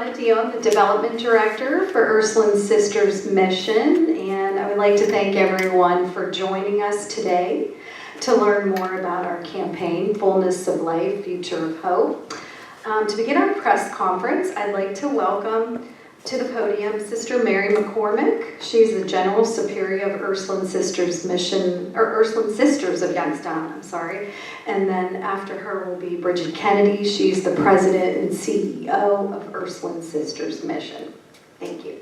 Donna Dion, the Development Director for Ursuline Sisters Mission, and I would like to thank everyone for joining us today to learn more about our campaign, Fullness of Life, Future of Hope. To begin our press conference, I'd like to welcome to the podium Sister Mary McCormick. She's the General Superior of Ursuline Sisters Mission, or Ursuline Sisters of Youngstown, I'm sorry. And then after her will be Bridget Kennedy. She's the President and CEO of Ursuline Sisters Mission. Thank you.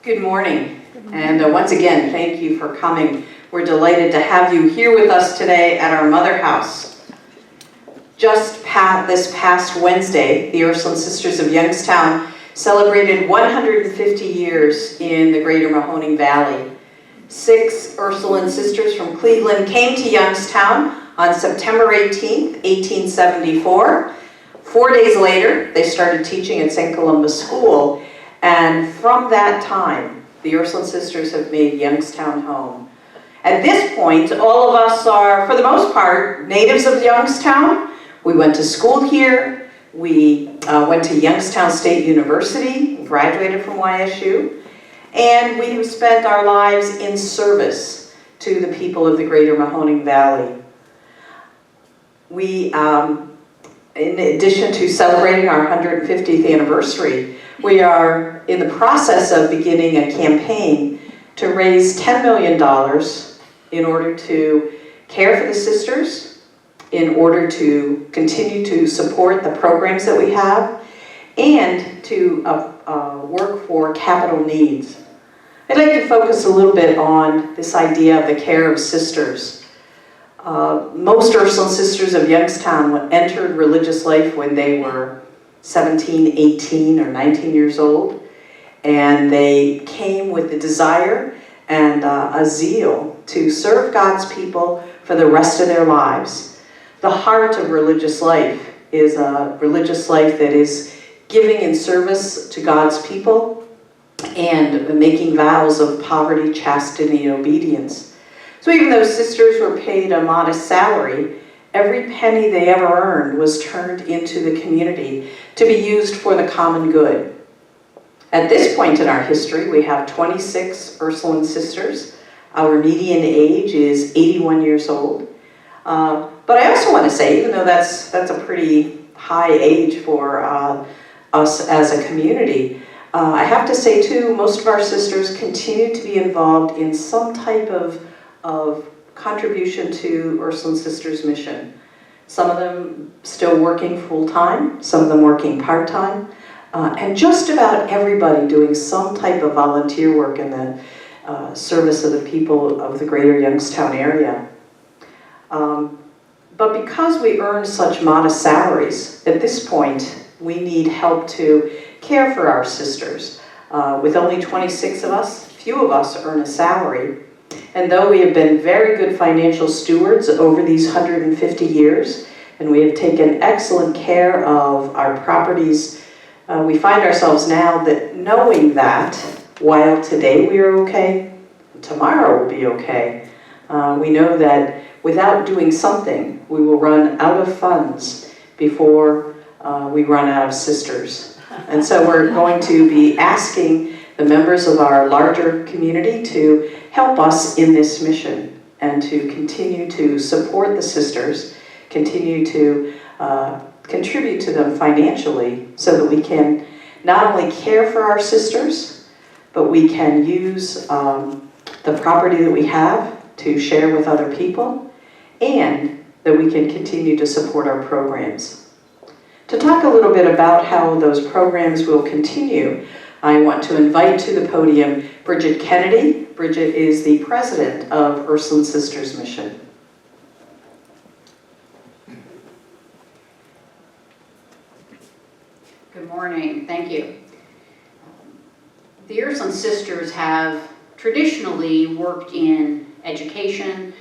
Good morning. And once again, thank you for coming. We're delighted to have you here with us today at our Mother House. Just this past Wednesday, the Ursuline Sisters of Youngstown celebrated 150 years in the greater Mahoning Valley. 6 Ursuline sisters from Cleveland came to Youngstown on September 18th, 1874. 4 days later, they started teaching at St. Columba's School, and from that time, the Ursuline Sisters have made Youngstown home. At this point, all of us are, for the most part, natives of Youngstown. We went to school here. We went to Youngstown State University, graduated from YSU, and we have spent our lives in service to the people of the greater Mahoning Valley. We, in addition to celebrating our 150th anniversary, we are in the process of beginning a campaign to raise $10 million in order to care for the sisters, in order to continue to support the programs that we have, and to work for capital needs. I'd like to focus a little bit on this idea of the care of sisters. Most Ursuline Sisters of Youngstown entered religious life when they were 17, 18, or 19 years old, and they came with the desire and a zeal to serve God's people for the rest of their lives. The heart of religious life is a religious life that is giving in service to God's people and making vows of poverty, chastity, and obedience. So even though sisters were paid a modest salary, every penny they ever earned was turned into the community to be used for the common good. At this point in our history, we have 26 Ursuline sisters. Our median age is 81 years old. But I also want to say, even though that's a pretty high age for us as a community, I have to say too, most of our sisters continue to be involved in some type of contribution to Ursuline Sisters Mission. Some of them still working full-time, some of them working part-time, and just about everybody doing some type of volunteer work in the service of the people of the greater Youngstown area. But because we earn such modest salaries, at this point, we need help to care for our sisters. With only 26 of us, few of us earn a salary. And though we have been very good financial stewards over these 150 years, and we have taken excellent care of our properties, we find ourselves now that knowing that while today we are okay, tomorrow will be okay. We know that without doing something, we will run out of funds before we run out of sisters. And so we're going to be asking the members of our larger community to help us in this mission and to continue to support the sisters, continue to contribute to them financially so that we can not only care for our sisters, but we can use the property that we have to share with other people, and that we can continue to support our programs. To talk a little bit about how those programs will continue, I want to invite to the podium Bridget Kennedy. Bridget is the president of Ursuline Sisters Mission. Good morning, thank you. The Ursuline Sisters have traditionally worked in education,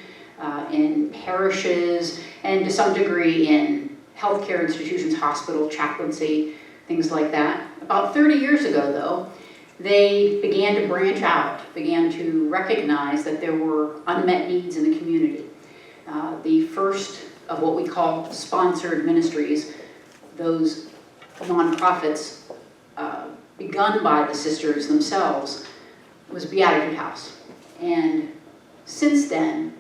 in parishes, and to some degree in healthcare institutions, hospital, chaplaincy, things like that. About 30 years ago, though, they began to branch out, began to recognize that there were unmet needs in the community. the first of what we call sponsored ministries, those nonprofits begun by the sisters themselves, was Beatitude House. And since then,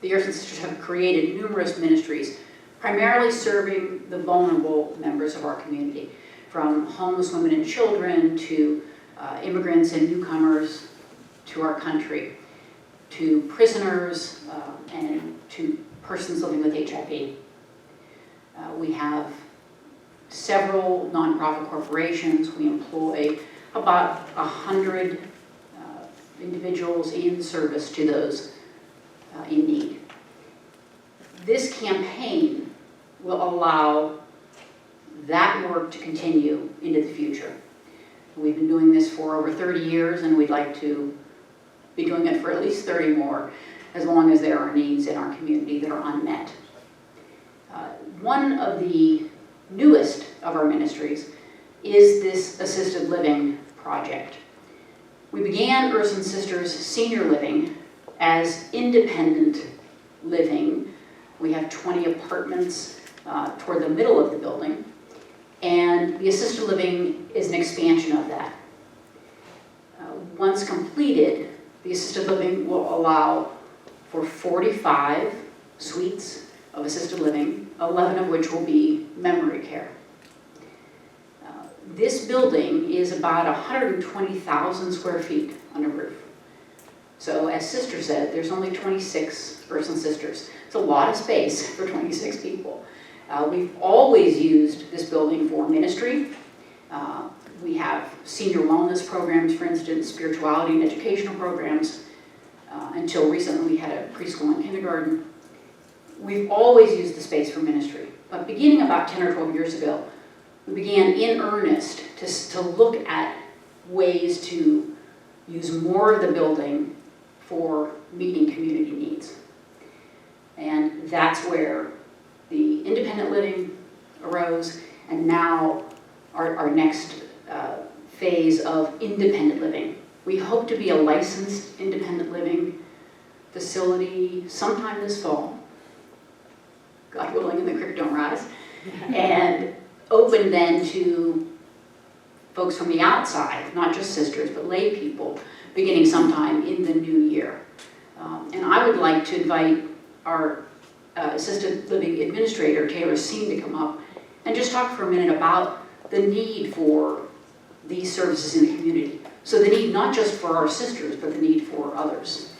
the Ursuline Sisters have created numerous ministries, primarily serving the vulnerable members of our community, from homeless women and children to immigrants and newcomers to our country, to prisoners and to persons living with HIV. We have several nonprofit corporations. We employ about 100 individuals in service to those in need. This campaign will allow that work to continue into the future. We've been doing this for over 30 years, and we'd like to be doing it for at least 30 more, as long as there are needs in our community that are unmet. One of the newest of our ministries is this assisted living project. We began Ursuline Sisters Senior Living as independent living. We have 20 apartments toward the middle of the building, and the assisted living is an expansion of that. Once completed, the assisted living will allow for 45 suites of assisted living, 11 of which will be memory care. This building is about 120,000 square feet on a roof. So as Sister said, there's only 26 Ursuline Sisters. It's a lot of space for 26 people. We've always used this building for ministry. We have senior wellness programs, for instance, spirituality and educational programs. Until recently, we had a preschool and kindergarten. We've always used the space for ministry. But beginning about 10 or 12 years ago, we began in earnest to look at ways to use more of the building for meeting community needs. And that's where the independent living arose, and now our next phase of independent living. We hope to be a licensed independent living facility sometime this fall, God willing, and the creek don't rise, and open then to folks from the outside, not just sisters, but lay people, beginning sometime in the new year. And I would like to invite our assisted living administrator, Taylor Seen, to come up and just talk for a minute about the need for these services in the community. So the need not just for our sisters, but the need for others.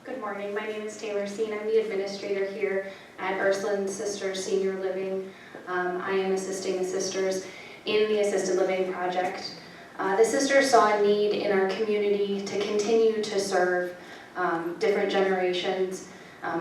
Good morning, my name is Taylor Seen. I'm the administrator here at Ursuline Sisters Senior Living. I am assisting the sisters in the assisted living project. The sisters saw a need in our community to continue to serve different generations.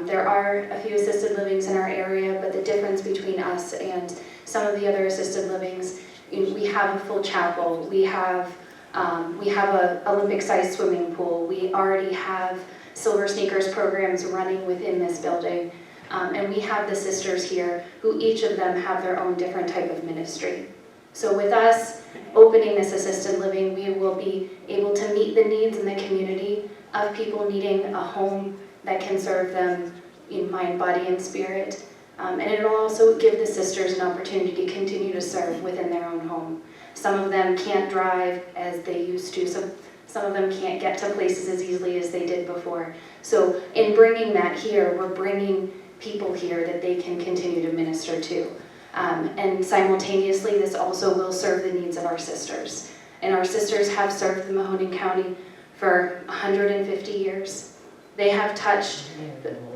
There are a few assisted livings in our area, but the difference between us and some of the other assisted livings, we have a full chapel, we have an Olympic-sized swimming pool, we already have Silver Sneakers programs running within this building, and we have the sisters here who each of them have their own different type of ministry. So with us opening this assisted living, we will be able to meet the needs in the community of people needing a home that can serve them in mind, body, and spirit. And it'll also give the sisters an opportunity to continue to serve within their own home. Some of them can't drive as they used to, so some of them can't get to places as easily as they did before. So in bringing that here, we're bringing people here that they can continue to minister to. And simultaneously, this also will serve the needs of our sisters. And our sisters have served the Mahoning County for 150 years. They have touched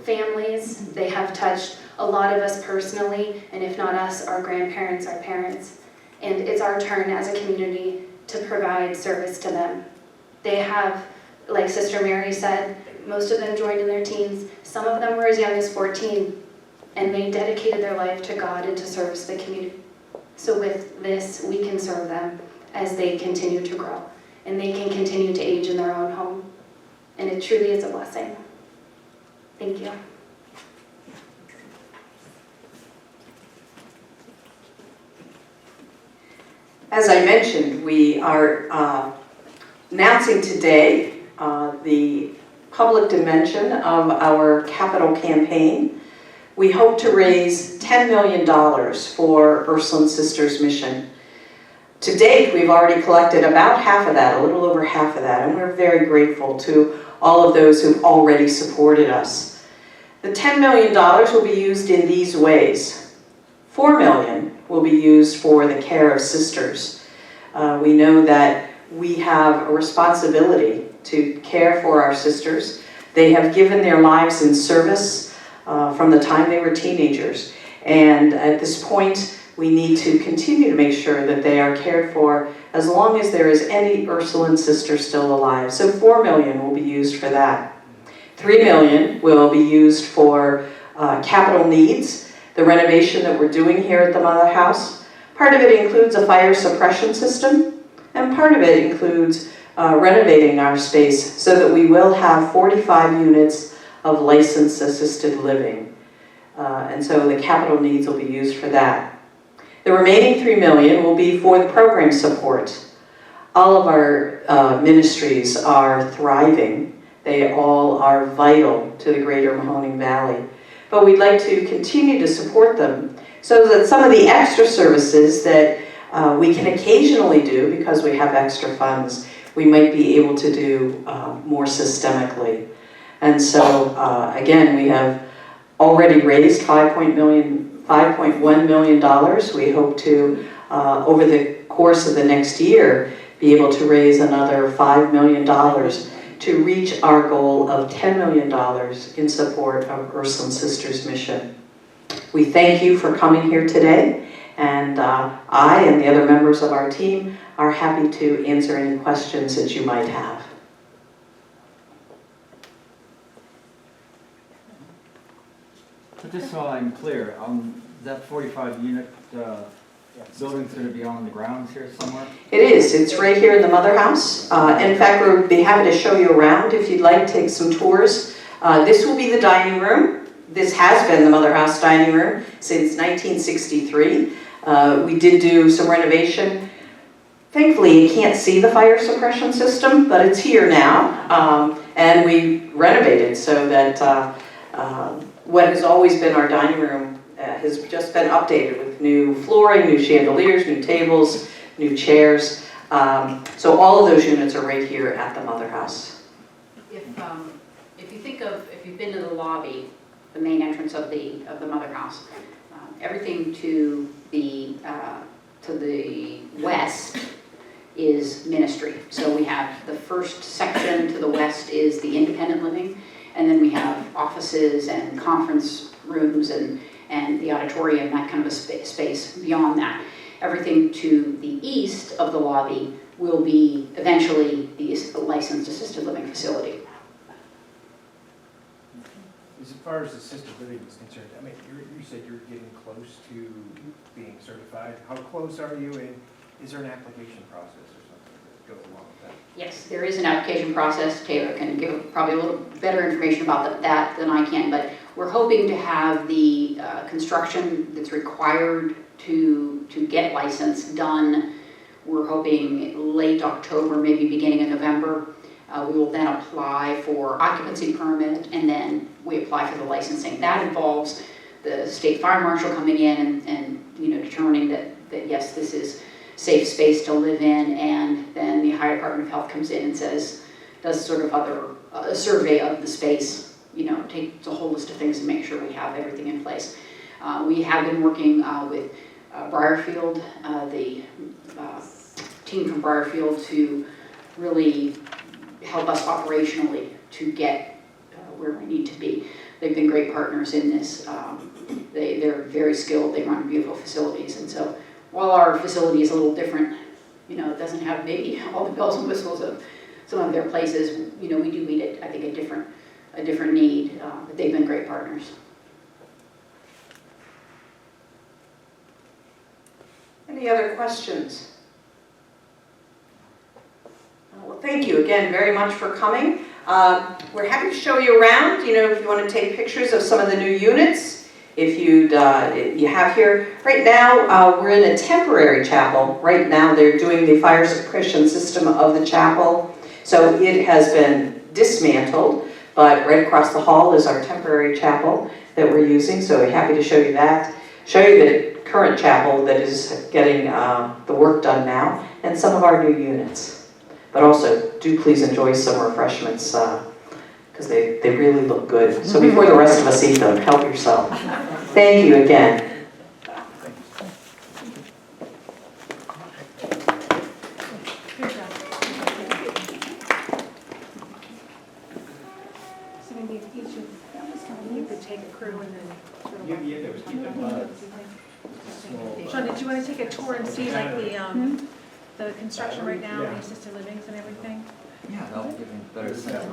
families, they have touched a lot of us personally, and if not us, our grandparents, our parents. And it's our turn as a community to provide service to them. They have, like Sister Mary said, most of them joined in their teens. Some of them were as young as 14, and they dedicated their life to God and to service the community. So with this, we can serve them as they continue to grow, and they can continue to age in their own home. And it truly is a blessing. Thank you. As I mentioned, we are announcing today the public dimension of our capital campaign. We hope to raise $10 million for Ursuline Sisters Mission. To date, we've already collected about half of that, a little over half of that, and we're very grateful to all of those who've already supported us. The $10 million will be used in these ways. $4 million will be used for the care of sisters. We know that we have a responsibility to care for our sisters. They have given their lives in service from the time they were teenagers. And at this point, we need to continue to make sure that they are cared for as long as there is any Ursuline sister still alive. So $4 million will be used for that. $3 million will be used for capital needs, the renovation that we're doing here at the Mother House. Part of it includes a fire suppression system, and part of it includes renovating our space so that we will have 45 units of licensed assisted living. And so the capital needs will be used for that. The remaining $3 million will be for the program support. All of our ministries are thriving. They all are vital to the greater Mahoning Valley. But we'd like to continue to support them so that some of the extra services that we can occasionally do because we have extra funds, we might be able to do more systemically. And so, again, we have already raised $5.1 million. We hope to, over the course of the next year, be able to raise another $5 million to reach our goal of $10 million in support of Ursuline Sisters Mission. We thank you for coming here today, and I and the other members of our team are happy to answer any questions that you might have. But just so I'm clear, that 45 unit building's going to be on the grounds here somewhere? It is. It's right here in the Mother House. In fact, we'll be happy to show you around if you'd like, take some tours. This will be the dining room. This has been the Mother House dining room since 1963. We did do some renovation. Thankfully, you can't see the fire suppression system, but it's here now. And we renovated so that what has always been our dining room has just been updated with new flooring, new chandeliers, new tables, new chairs. So all of those units are right here at the Mother House. If you think of, if you've been to the lobby, the main entrance of the Mother House, everything to the west is ministry. So we have the first section to the west is the independent living, and then we have offices and conference rooms and the auditorium, that kind of a space beyond that. Everything to the east of the lobby will be eventually the licensed assisted living facility. As far as assisted living is concerned, I mean, you said you're getting close to being certified. How close are you, and is there an application process or something that goes along with that? Yes, there is an application process. Taylor can give probably a little better information about that than I can, but we're hoping to have the construction that's required to get licensed done. We're hoping late October, maybe beginning of November. We will then apply for occupancy permit, and then we apply for the licensing. That involves the state fire marshal coming in and determining that yes, this is safe space to live in, and then the Ohio Department of Health comes in and does sort of a survey of the space, takes a whole list of things to make sure we have everything in place. We have been working with Briarfield, the team from Briarfield, to really help us operationally to get where we need to be. They've been great partners in this. They're very skilled. They run beautiful facilities, and so while our facility is a little different, it doesn't have maybe all the bells and whistles of some of their places. We do meet I think a different need, but they've been great partners. Any other questions? Well, thank you again very much for coming. We're happy to show you around, if you want to take pictures of some of the new units. if you have here, right now, we're in a temporary chapel. Right now, they're doing the fire suppression system of the chapel. So it has been dismantled, but right across the hall is our temporary chapel that we're using. So we're happy to show you that. Show you the current chapel that is getting the work done now, and some of our new units. But also, do please enjoy some refreshments, because they really look good. So before the rest of us eat them, help yourself. Thank you again. So maybe if each of you could take a crew and then. Yeah, there was keep it small. Sean, did you want to take a tour and see like the construction right now, the assisted livings and everything? Yeah, that'll give me a better sense.